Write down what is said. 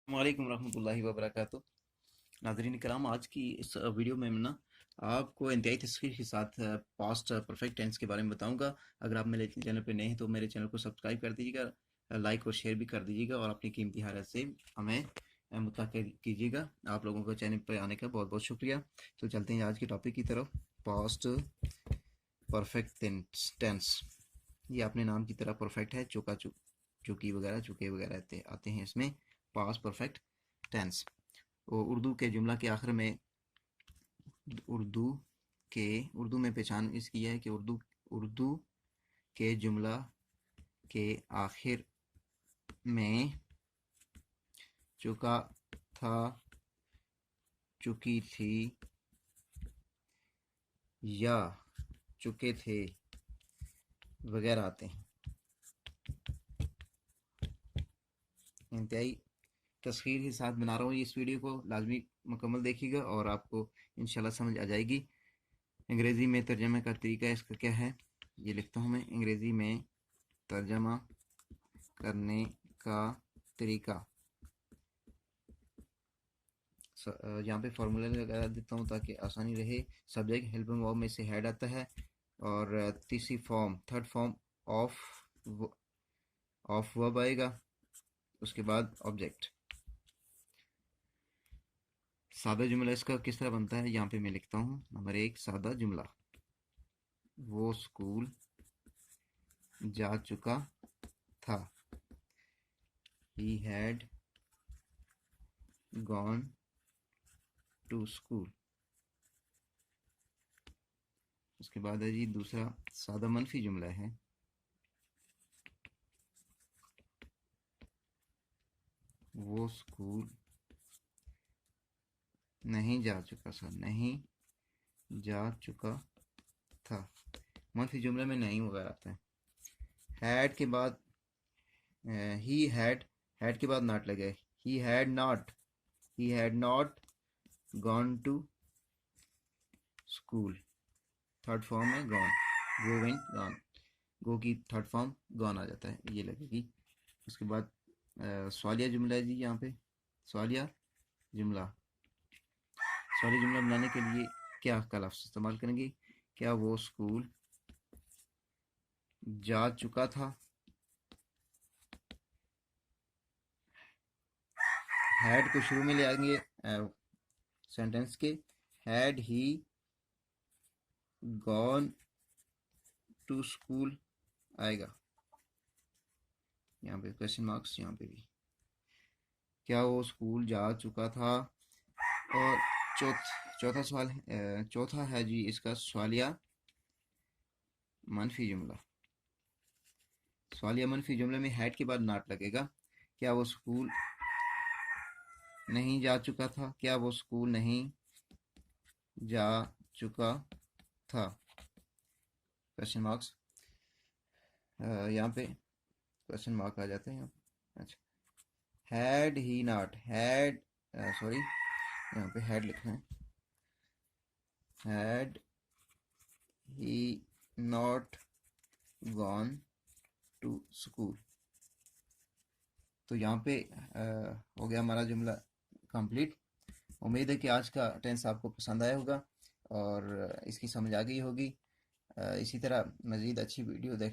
वालेकुम रहमतुल्लाहि व बरकातुहू। नाज़रीन कराम, आज की इस वीडियो में मैं ना आपको इंतहाई तसख़ीर के साथ पास्ट परफेक्ट टेंस के बारे में बताऊंगा। अगर आप मेरे चैनल पे नए हैं तो मेरे चैनल को सब्सक्राइब कर दीजिएगा, लाइक और शेयर भी कर दीजिएगा और अपनी कीमती हालत से हमें मुत्तक़िद कीजिएगा। आप लोगों को चैनल पर आने का बहुत बहुत शुक्रिया। तो चलते हैं आज के टॉपिक की तरफ। पास्ट परफेक्ट टेंस, ये अपने नाम की तरह परफेक्ट है। चुकी वगैरह, चुके वगैरह आते हैं इसमें। पास्ट परफेक्ट टेंस उर्दू के जुमला के आखिर में, उर्दू उर्दू में पहचान इसकी है कि उर्दू के जुमला के आखिर में चुका था, चुकी थी या चुके थे वगैरह आते हैं। इंतहाई तस्वीर के साथ बना रहा हूँ इस वीडियो को, लाजमी मुकम्मल देखिएगा और आपको इंशाल्लाह समझ आ जाएगी। अंग्रेज़ी में तर्जमे का तरीका इसका क्या है, ये लिखता हूँ मैं। अंग्रेज़ी में तर्जमा करने का तरीका, यहाँ पे फार्मूला लगा देता हूँ ताकि आसानी रहे। सब्जेक्ट हेल्पिंग वर्ब में से हेड आता है और तीसरी form, third form of verb आएगा, उसके बाद ऑब्जेक्ट। सादा जुमला इसका किस तरह बनता है, यहाँ पे मैं लिखता हूँ। नंबर 1, सादा जुमला। वो स्कूल जा चुका था। He had gone to school। उसके बाद है जी दूसरा सादा मनफी जुमला है। वो स्कूल नहीं जा चुका था, नहीं जा चुका था। मनफी जुमले में नहीं वगैरह आता है। हैड के बाद ही हैड के बाद नॉट लगे। He had not gone to school, third form है गॉन। गॉन, गो की थर्ड फॉर्म गॉन आ जाता है, ये लगेगी। उसके बाद सवालिया जुमला है जी। यहाँ पे सवालिया जुमला बनाने के लिए क्या का लफ्ज़ इस्तेमाल करेंगे? क्या वो स्कूल जा चुका था? हैड को शुरू में ले आएंगे सेंटेंस के। Had he gone to school आएगा। यहाँ पे क्वेश्चन मार्क्स, यहाँ पे भी क्या वो स्कूल जा चुका था। और चौथा सवाल चौथा है जी इसका सवालिया मनफी जुमला। सवालिया मनफी जुमले में हैड के बाद नॉट लगेगा। क्या वो स्कूल नहीं जा चुका था? क्या वो स्कूल नहीं जा चुका था? क्वेश्चन मार्क्स, यहाँ पे क्वेश्चन मार्क आ जाते हैं यहाँ पे। अच्छा, had he not, had sorry, यहाँ पे हैड लिखना है। Had he not gone to school. तो यहाँ पे हो गया हमारा जुमला कंप्लीट। उम्मीद है कि आज का टेंस आपको पसंद आया होगा और इसकी समझ आ गई होगी। इसी तरह मज़ीद अच्छी वीडियो देख